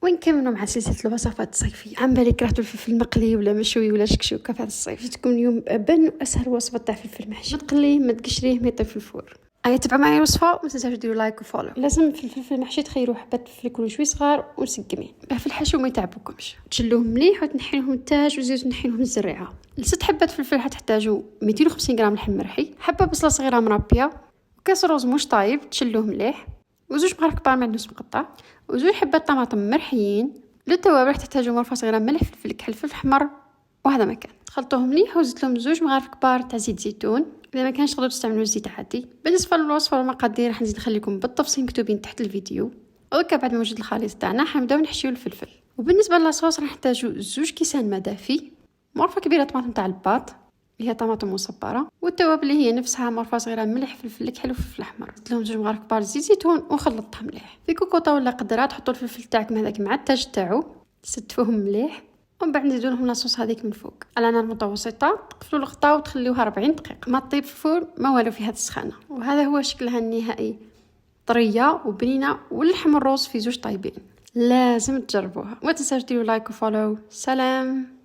ونكملوا مع سلسله الوصفات الصيفيه. عم بالي كرهتوا الفلفل المقلي ولا مشوي ولا شكشوكه في هذا الصيف، جبتكم اليوم بن واسهل وصفه تاع فلفل محشي، ما تقليه ما تقشريه ما يطيب في الفور. تبعوا معايا الوصفه وما تنساوش ديروا لايك وفولو. لازم في الفلفل المحشي تخيروا حبات الفلفل يكونوا شوي صغار وسقمين في الحشو ما يتعبوكمش. تشلوهم مليح وتنحي لهم التاج وزيدوا تنحي لهم الزريعه. ل6 حبات فلفل حتحتاجوا 250 غرام لحم مرحي، حبه بصله صغيره مربيه، وكاس رز مش طايب تشلوه مليح، وزوج معالق كبار معدنوس مقطع، وزوج حبات طماطم مرحيين. للتوابل تحتاجوا مرفه صغيره ملح فلفل كحل فلفل احمر، وهذا مكان خلطوهم مليح وزدت لهم زوج مغارف كبار تاع زيت زيتون. اذا ما كانش تقدروا تستعملوا الزيت عادي. بالنسبه للوصفه والمقادير راح نزيد نخليكم بالتفصيل مكتوبين تحت الفيديو. وكا بعد ما وجد الخليط تاعنا حنبداو نحشيو الفلفل. وبالنسبه للصوص راح نحتاجوا زوج كيسان ماء دافي، مرفه كبيره طماطم تاع الباط اللي هي طماطم مصبره، والتوابل اللي هي نفسها مرفه صغيره ملح فلفل كحل وفلفل احمر. زدت لهم زوج مغارف كبار زيت زيتون وخلطتها مليح. في كوكوطه ولا قدره تحطوا الفلفل تاعكم هذاك مع التاج تاعو، تستفوهم مليح، ومن بعد نزيدوا لهم لاصوص هذيك من فوق على نار متوسطه. تقفلوا الغطاء وتخليوها 40 دقيقه، ما تطيب في الفرن ما والو في هذه السخانه. وهذا هو شكلها النهائي، طريه وبنينه واللحم الروز في زوج طيبين. لازم تجربوها. وما تنساوش ديروا لايك وفولو. سلام.